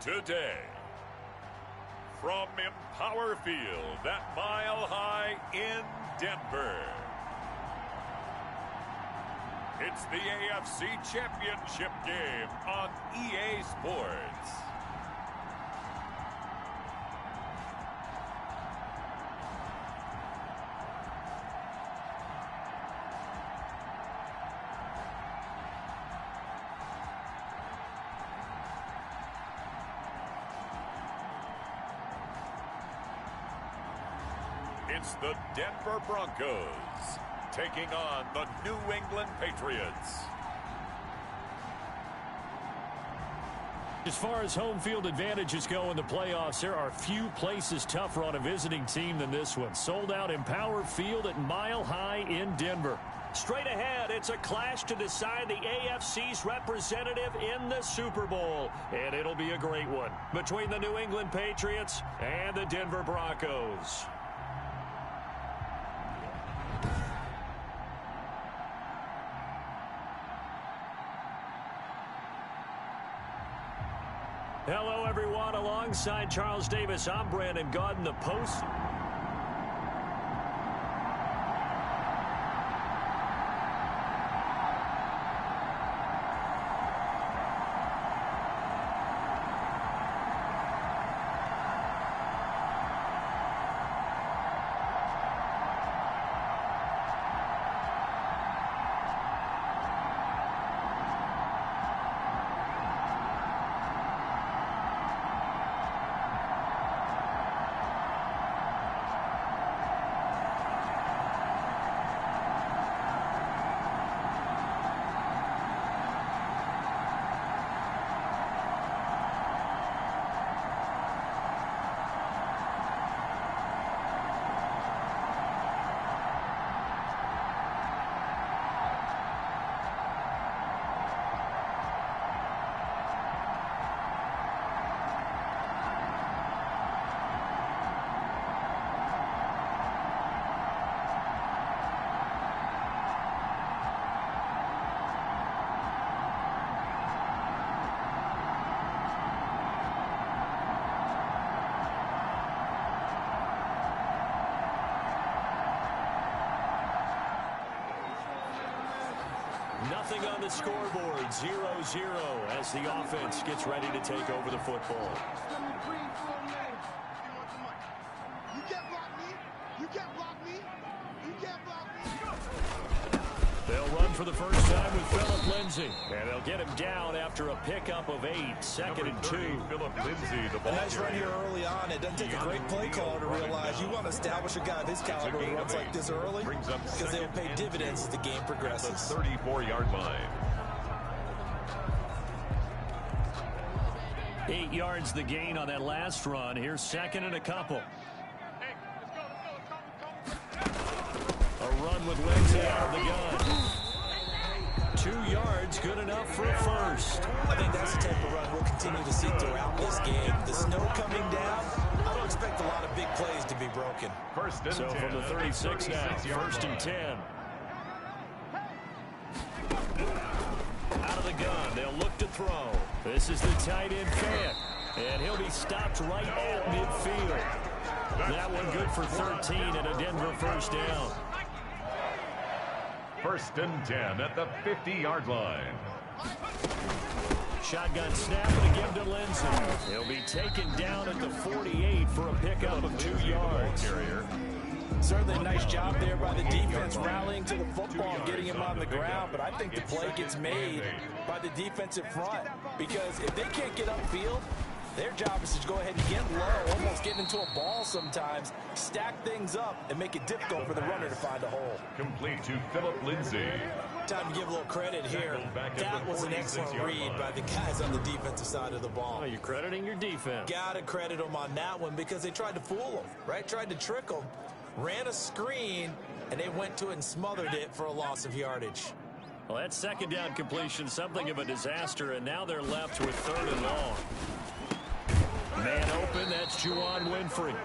today. From Empower Field at Mile High in Denver, it's the AFC Championship game on EA Sports. It's the Denver Broncos taking on the New England Patriots. As far as home field advantages go in the playoffs, there are few places tougher on a visiting team than this one. Sold out Empower Field at Mile High in Denver. Straight ahead, it's a clash to decide the AFC's representative in the Super Bowl. And it'll be a great one between the New England Patriots and the Denver Broncos. Hello, everyone. Alongside Charles Davis, I'm Brandon Gaudin, the post. Nothing on the scoreboard, 0-0 as the offense gets ready to take over the football. You can't block me. You can't block me. You can't block me. They'll run for the first time with Phillip Lindsay. And they'll get him down after a pickup of 8, second and 2. Phillip Lindsay, the ball. A nice run here early on. It doesn't take a great play caller to realize you want to establish a guy of his caliber who runs like this early because they'll pay dividends as the game progresses. The 34-yard line. 8 yards the gain on that last run. Here's second and a couple. A run with Lindsay out of the gun. 2 yards, good enough for a first. I think that's the type of run we'll continue to see throughout this game. The snow coming down, I don't expect a lot of big plays to be broken. First and 10. So from the 36 now, first and 10. Out of the gun, they'll look to throw. This is the tight end fan, and he'll be stopped right at midfield. That one good for 13 and a Denver first down. First and 10 at the 50-yard line. Shotgun snap and a give to Lindsay. He'll be taken down at the 48 for a pickup of 2 yards. Certainly a nice job there by the defense rallying to the football and getting him on the ground, but I think the play gets made by the defensive front because if they can't get upfield, their job is to go ahead and get low, almost get into a ball sometimes, stack things up, and make it difficult for the runner to find a hole. Complete to Phillip Lindsay. Time to give a little credit here. That was an excellent read by the guys on the defensive side of the ball. Oh, you're crediting your defense. Gotta credit them on that one because they tried to fool them, right? Tried to trick them, ran a screen, and they went to it and smothered it for a loss of yardage. Well, that second down completion, something of a disaster, and now they're left with third and long. Man open, that's Juwan Winfrey.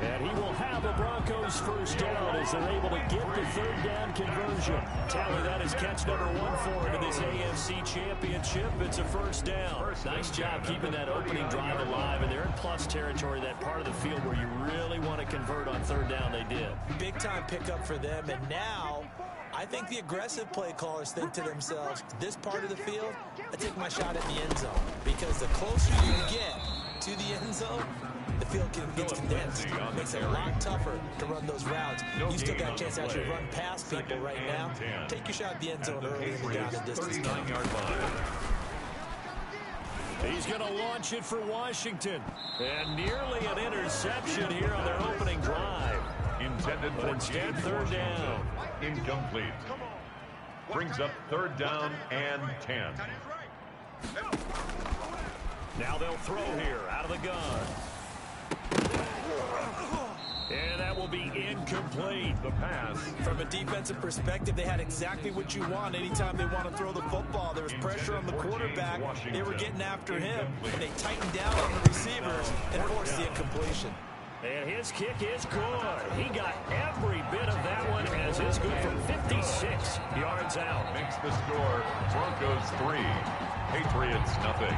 And he will have a Broncos first down as they're able to get the third down conversion. Tally, that is catch number 1 for him in this AFC Championship. It's a first down. Nice job keeping that opening drive alive, and they're in plus territory, that part of the field where you really want to convert on third down. They did. Big-time pickup for them, and now I think the aggressive play callers think to themselves, this part of the field, I take my shot at the end zone, because the closer you get to the end zone, the field gets condensed. It makes it a lot tougher to run those routes. You still got a chance to actually run past people right now. Take your shot at the end zone early in the down and distance count. He's going to launch it for Washington. And nearly an interception here on their opening drive. Intended for instead, third down. Incomplete. Brings up third down and 10. Now they'll throw here out of the gun. And that will be incomplete. The pass. From a defensive perspective, they had exactly what you want anytime they want to throw the football. There was pressure on the quarterback. They were getting after him. And they tightened down on the receivers and forced the incompletion. And his kick is good. He got every bit of that one as it's good from 56 yards out. Makes the score Broncos 3, Patriots nothing.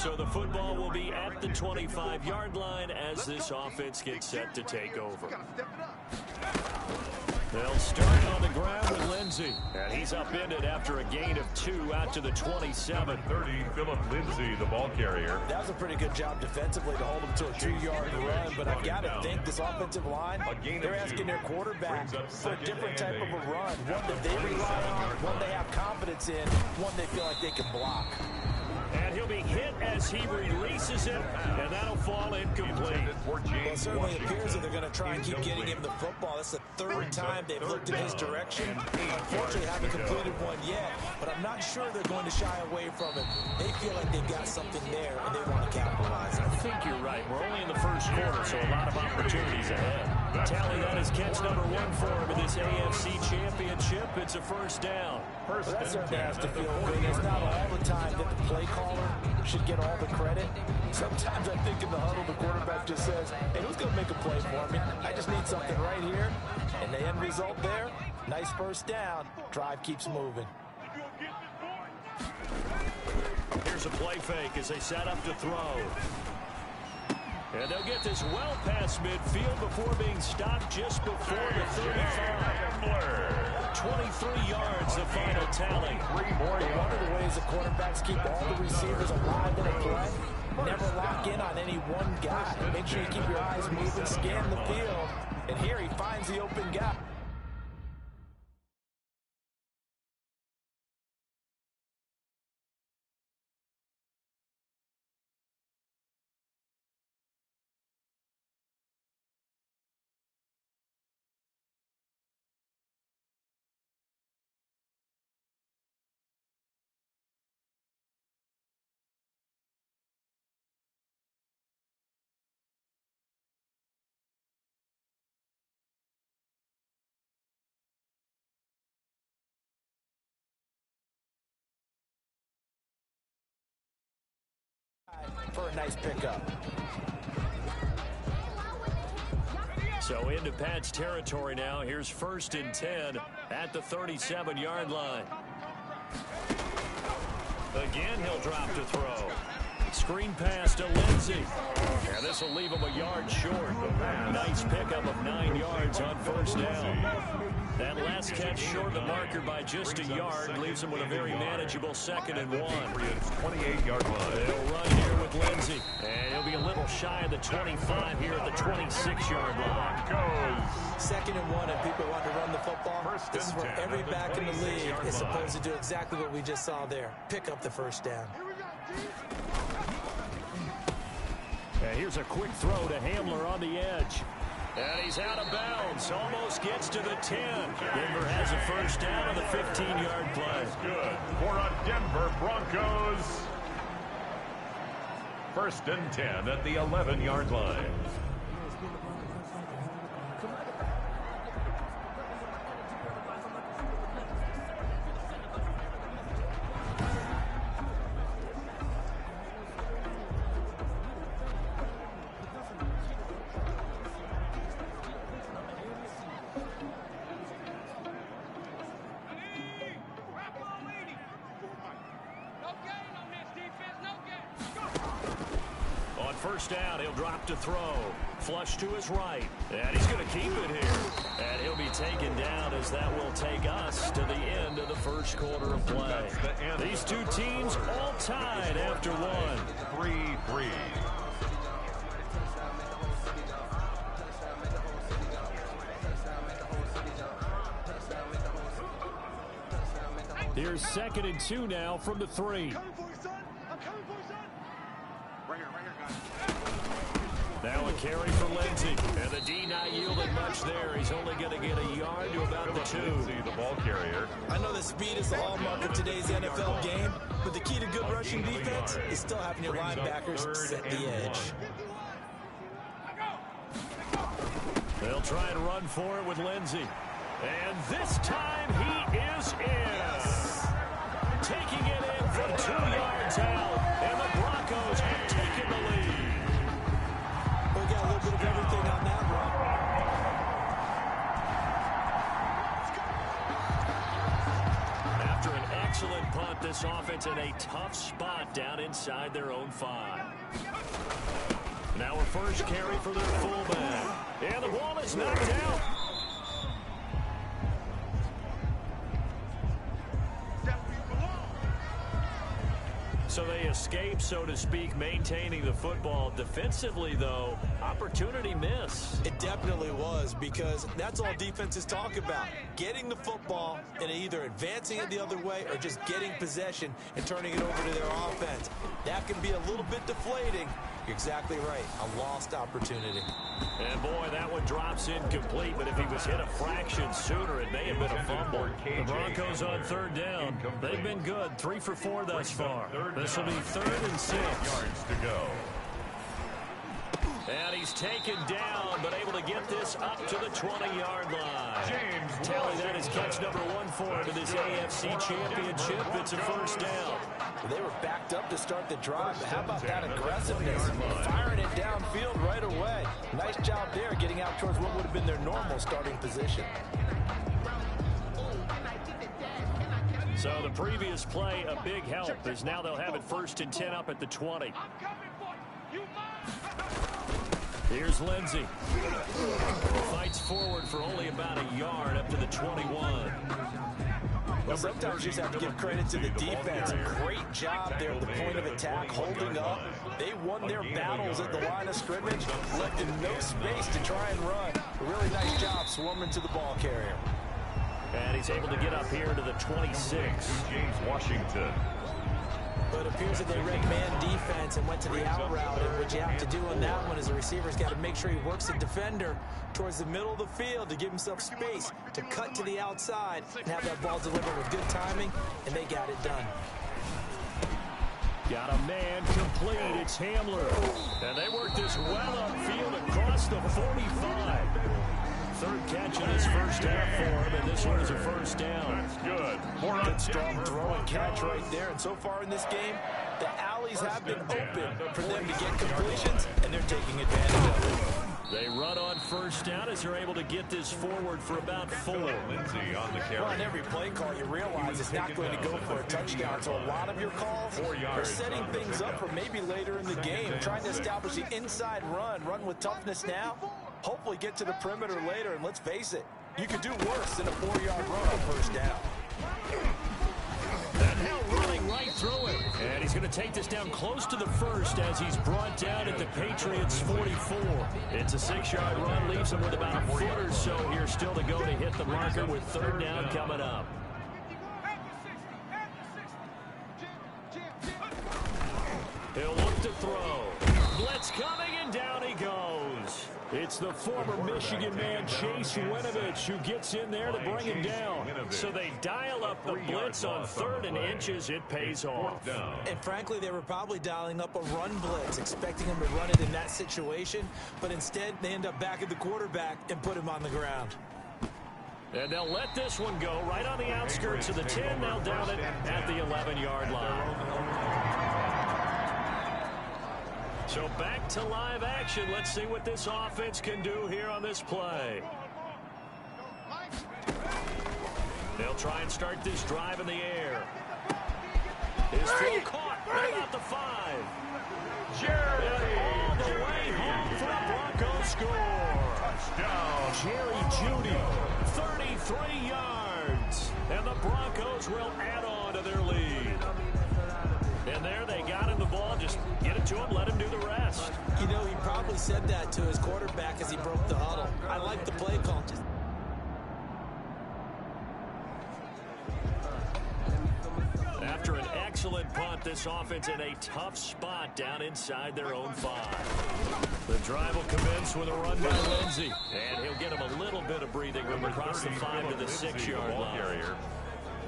So the football will be at the 25-yard line as this offense gets set to take over. They'll start on the ground with Lindsey. And he's upended after a gain of 2 out to the 27. 30, Philip Lindsay, the ball carrier. That was a pretty good job defensively to hold him to a 2-yard run, but I've got to think this offensive line, they're asking their quarterback for a different type of a run, one that they rely on, one they have confidence in, one they feel like they can block. And he'll be hit as he releases it, and that'll fall incomplete. Well, it certainly appears that they're going to try and keep getting him the football. That's the third time they've looked in his direction. Unfortunately, haven't completed one yet, but I'm not sure they're going to shy away from it. They feel like they've got something there, and they want to capitalize on it. I think you're right. We're only in the first quarter, so a lot of opportunities ahead. Tally that is catch number 1 for him in this AFC Championship. It's a first down. Well, that certainly has to feel good. It's not all the time that the play caller should get all the credit. Sometimes I think in the huddle, the quarterback just says, hey, who's going to make a play for me? I just need something right here. And the end result there, nice first down. Drive keeps moving. Here's a play fake as they set up to throw. And they'll get this well past midfield before being stopped just before the 35. 23 yards, the final tally. One of the ways the quarterbacks keep all the receivers alive in a play, never lock in on any one guy. Make sure you keep your eyes moving, scan the field, and here he finds the open guy. For a nice pickup. So into Pat's territory now. Here's 1st and 10 at the 37-yard line. Again, he'll drop to throw. Screen pass to Lindsey. And this will leave him a yard short. Nice pickup of 9 yards on first down. That last catch short the marker by just a yard leaves him with a very manageable 2nd and 1. 28-yard line. They'll run here with Lindsey. And he'll be a little shy of the 25 here at the 26-yard line. Goes. 2nd and 1, and people want to run the football. This is where every back in the league is supposed to do exactly what we just saw there. Pick up the first down. And here's a quick throw to Hamler on the edge. And he's out of bounds. Almost gets to the 10. Denver has a first down on the 15-yard play. That's good for a Denver Broncos. 1st and 10 at the 11-yard line. First down, he'll drop to throw. Flush to his right. And he's going to keep it here. And he'll be taken down as that will take us to the end of the first quarter of play. These two teams all tied after one. 3-3. Here's 2nd and 2 now from the 3. Now a carry for Lindsey. And the D not yielding much there. He's only going to get a yard to about the 2. The ball carrier. I know that speed is the hallmark of today's NFL game, but the key to good rushing defense is still having your linebackers set the edge. They'll try and run for it with Lindsey. And this time he is in. Taking it in from 2 yards out. And the Broncos have taken the lead. We got a little bit of everything on that run. After an excellent punt punt this offense in a tough spot down inside their own 5. Now a first carry for their fullback. And the ball is knocked out. So they escape, so to speak, maintaining the football. Defensively, though, opportunity miss. It definitely was, because that's all defenses talk about. Getting the football and either advancing it the other way or just getting possession and turning it over to their offense. That can be a little bit deflating. You're exactly right. A lost opportunity. And, boy, that one drops incomplete, but if he was hit a fraction sooner, it may have been a fumble. The Broncos on third down. They've been good, 3 for 4 thus far. This will be 3rd and 6. Yards to go. And he's taken down, but able to get this up to the 20-yard line. Tally that is catch number 1 for him in this AFC Championship. It's a first down. They were backed up to start the drive, but how about that aggressiveness? Firing it downfield right away. Nice job there, getting out towards what would have been their normal starting position. So the previous play, a big help, as now they'll have it 1st and 10 up at the 20. Here's Lindsey. Fights forward for only about a yard up to the 21. Well, sometimes you just have to give credit to the defense. Great job there at the point of attack, holding up. They won their battles at the line of scrimmage, left them no space to try and run. A really nice job swarming to the ball carrier. And he's able to get up here to the 26. James Washington. But it appears that they read man defense and went to the out route. And what you have to do on that one is the receiver's got to make sure he works the defender towards the middle of the field to give himself space to cut to the outside and have that ball delivered with good timing, and they got it done. Got a man complete. It's Hamler. And they work this well upfield across the 45. 3rd catch in his first half for him, and this one is a first down. That's good. Good strong throw and catch right there. And so far in this game, the alleys have been open for them to get completions, and they're taking advantage of it. They run on first down as they're able to get this forward for about 4. Lindsey on the carry. Well, on every play call, you realize it's not going to go for a touchdown. So a lot of your calls are setting things up for maybe later in the game, trying to establish the inside run with toughness now, hopefully get to the perimeter later. And let's face it, you could do worse than a 4-yard run on first down. That now running right through it. And he's going to take this down close to the 1st as he's brought down at the Patriots' 44. It's a 6-yard run, leaves him with about a foot or so here still to go to hit the marker with 3rd down coming up. He'll look to throw. Blitz coming, and down he goes. It's the former Michigan man, Chase Winovich, who gets in there to bring him down. So they dial up the blitz on 3rd and inches. It pays off. And frankly, they were probably dialing up a run blitz, expecting him to run it in that situation. But instead, they end up back at the quarterback and put him on the ground. And they'll let this one go right on the outskirts of the 10. They'll down it at the 11-yard line. So back to live action. Let's see what this offense can do here on this play. They'll try and start this drive in the air. His throw caught right out the 5. Jerry all the way home for a Broncos score. Touchdown. Jerry Jeudy, 33 yards. And the Broncos will add on to their lead. And there they got him the ball. Just get it to him, let him do the rest. You know, he probably said that to his quarterback as he broke the huddle. I like the play call. After an excellent punt, this offense in a tough spot down inside their own 5. The drive will commence with a run by Lindsey. And he'll get him a little bit of breathing room across the 5 to the 6-yard line.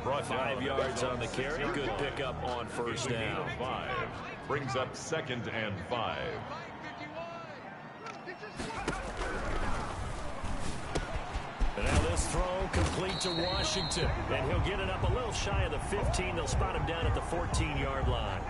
5 yards on the carry. Good pickup on first down. 5 brings up 2nd and 5. And now this throw complete to Washington. And he'll get it up a little shy of the 15. They'll spot him down at the 14-yard line.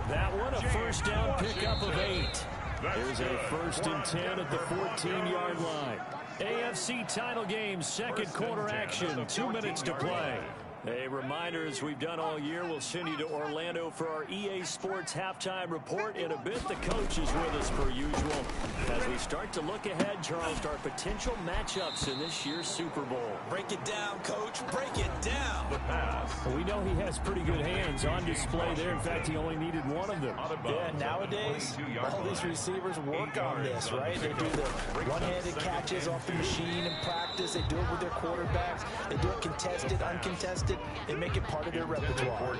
That one a first down pickup of 8. Here's a 1st and 10 at the 14-yard line. AFC title game, 2nd quarter action. 2 minutes to play. A reminder, as we've done all year, we'll send you to Orlando for our EA Sports halftime report. In a bit, the coach is with us per usual as we start to look ahead, Charles, to our potential matchups in this year's Super Bowl. Break it down, Coach. Break it down. The pass. We know he has pretty good hands on display there. In fact, he only needed one of them. Yeah, nowadays, all these receivers work on this, right? They do the one-handed catches off the machine in practice. They do it with their quarterbacks. They do it contested, uncontested. They make it part of their repertoire.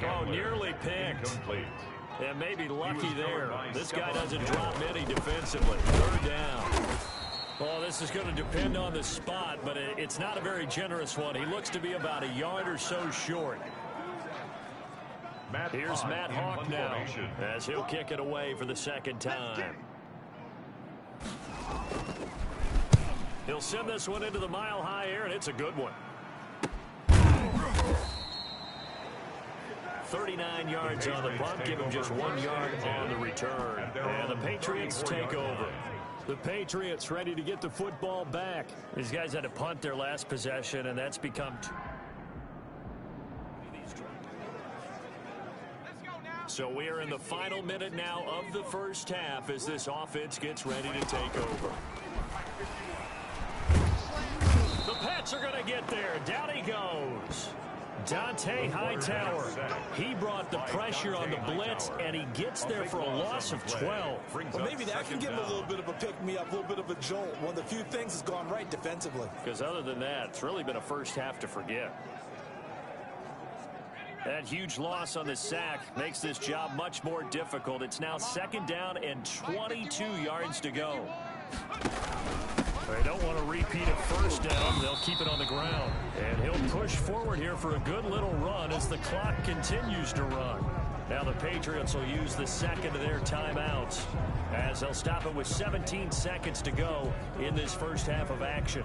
Oh, nearly picked. And maybe lucky there. This guy doesn't drop many defensively. Third down. Well, this is going to depend on the spot, but it's not a very generous one. He looks to be about a yard or so short. Here's Matt Hawk now as he'll kick it away for the second time. He'll send this one into the mile-high air, and it's a good one. 39 yards on the punt, give him just 1 yard on the return. And the Patriots take over. The Patriots ready to get the football back. These guys had to punt their last possession, and that's become... So we are in the final minute now of the first half as this offense gets ready to take over. The Pats are going to get there. Down he goes. Dante Hightower. He brought the pressure on the blitz, and he gets there for a loss of 12. Well, maybe that can give him a little bit of a pick-me-up, a little bit of a jolt. One of the few things that's gone right defensively. Because other than that, it's really been a first half to forget. That huge loss on the sack makes this job much more difficult. It's now second down and 22 yards to go. They don't want to repeat a first down. They'll keep it on the ground. And he'll push forward here for a good little run as the clock continues to run. Now the Patriots will use the second of their timeouts as they'll stop it with 17 seconds to go in this first half of action.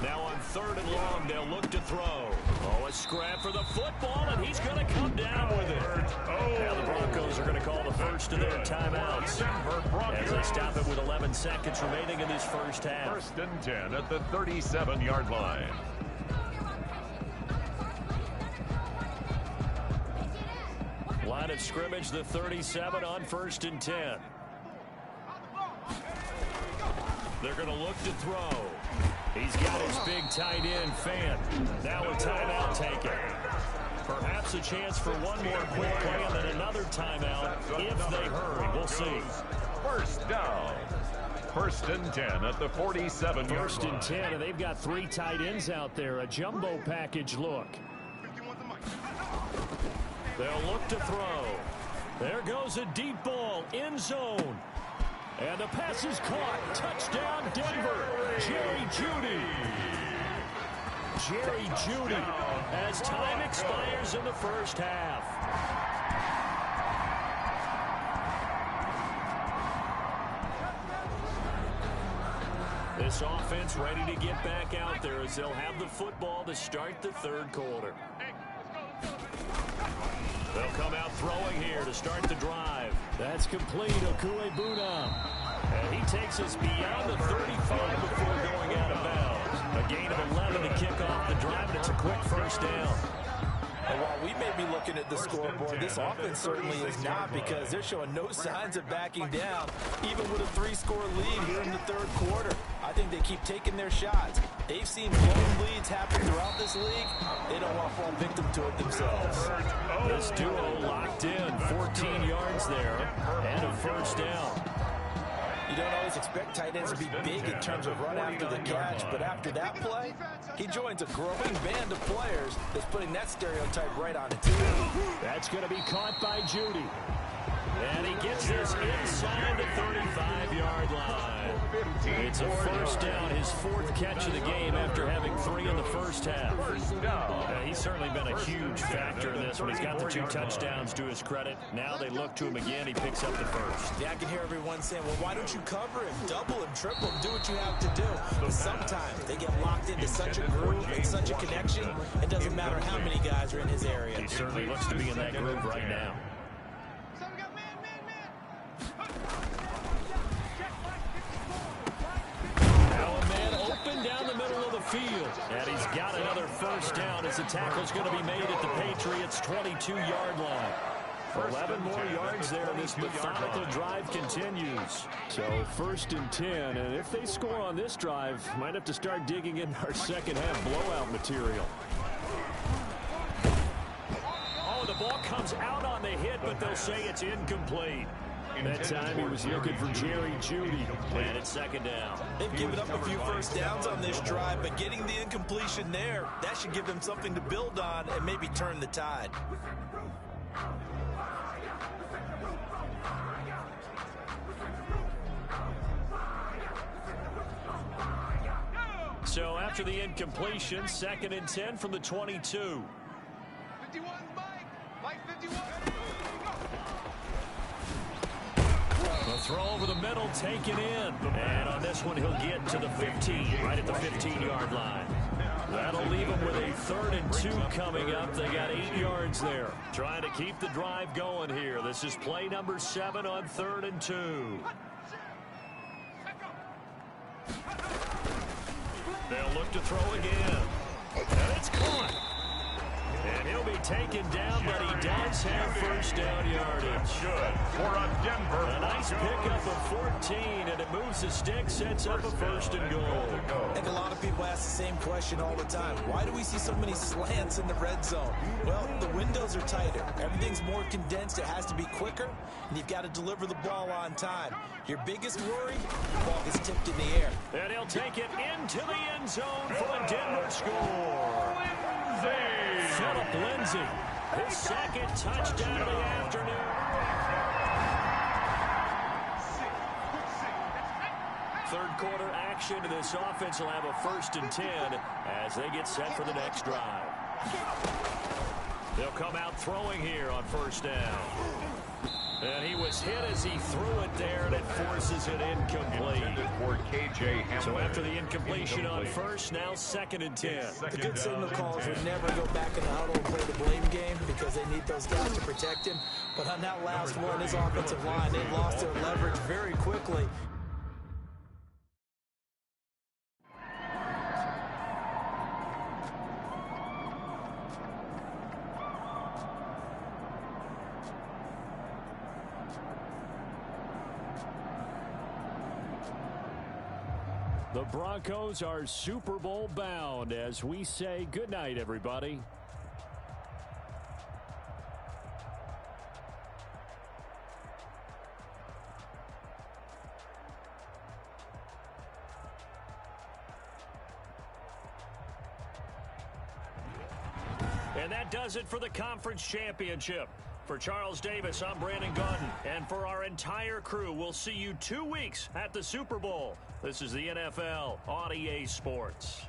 Now on third and long, they'll look to throw. Oh, a scrap for the football, and he's going to come down with it. Now the Broncos are going to call the first of their timeouts as they stop it with 11 seconds remaining in this first half. First and 10 at the 37-yard line. Line of scrimmage, the 37 on first and 10. They're going to look to throw. He's got his big tight end, Fant. Now a timeout taken. Perhaps a chance for one more quick play and then another timeout if they hurry. We'll see. First down. First and 10 at the 47-yard line. First and 10, and they've got 3 tight ends out there. A jumbo package look. They'll look to throw. There goes a deep ball, end zone. And the pass is caught. Touchdown, Denver. Jerry Jeudy. Jerry Jeudy as time expires in the first half. This offense ready to get back out there as they'll have the football to start the third quarter. They'll come out throwing here to start the drive. That's complete. Okuebuna. And he takes us beyond the 35 before going out of bounds. A gain of 11 to kick off the drive, and it's a quick first down. And while we may be looking at the scoreboard, this offense certainly is not, because they're showing no signs of backing down, even with a 3-score lead here in the third quarter. I think they keep taking their shots. They've seen blown leads happen throughout this league. They don't want to fall victim to it themselves. This duo locked in, 14 yards there, and a first down. You don't always expect tight ends to be big in terms of run after the catch, but after that play, he joins a growing band of players that's putting that stereotype right on its head. That's going to be caught by Jeudy. And he gets this inside the 35-yard line. It's a first down, his fourth catch of the game after having 3 in the first half. He's certainly been a huge factor in this one. He's got the 2 touchdowns to his credit. Now they look to him again. He picks up the first. Yeah, I can hear everyone saying, well, why don't you cover him? Double him, triple him, do what you have to do. But sometimes they get locked into such a groove and such a connection, it doesn't matter how many guys are in his area. He certainly looks to be in that groove right now. Down the middle of the field. And he's got another first down as the tackle's going to be made at the Patriots' 22-yard line. 11 more yards there, and this methodical drive continues. So 1st and 10, and if they score on this drive, might have to start digging in our second half blowout material. Oh, the ball comes out on the hit, but they'll say it's incomplete. That time he was looking for Jerry Jeudy. And it's 2nd down. They've given up a few first downs on this drive, but getting the incompletion there, that should give them something to build on and maybe turn the tide. So after the incompletion, 2nd and 10 from the 22. 51, Mike 51. The throw over the middle, taken in. And on this one, he'll get to the 15, right at the 15-yard line. That'll leave them with a 3rd and 2 coming up. They got 8 yards there. Trying to keep the drive going here. This is play number 7 on 3rd and 2. They'll look to throw again. And it's caught. And he'll be taken down, but he does have first down yardage. Good for a Denver. A nice pickup of 14, and it moves the stick, sets up a 1st and goal. I think a lot of people ask the same question all the time. Why do we see so many slants in the red zone? Well, the windows are tighter. Everything's more condensed. It has to be quicker, and you've got to deliver the ball on time. Your biggest worry, the ball gets tipped in the air. And he'll take it into the end zone for a Denver score. Philip Lindsay, his 2nd touchdown of the afternoon. 3rd quarter action to this offense will have a 1st and 10 as they get set for the next drive. They'll come out throwing here on 1st down. And he was hit as he threw it there, and it forces it incomplete. So after the incompletion on 1st, now 2nd and 10. The good signal calls would never go back in the huddle and play the blame game because they need those guys to protect him. But on that last one, his offensive line, they lost their leverage very quickly. The Broncos are Super Bowl bound as we say goodnight, everybody. And that does it for the conference championship. For Charles Davis, I'm Brandon Gaudin. And for our entire crew, we'll see you 2 weeks at the Super Bowl. This is the NFL on EA Sports.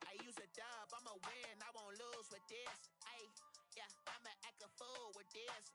I use a dub, I'ma win, I won't lose with this. Yeah, I'ma act a fool with this.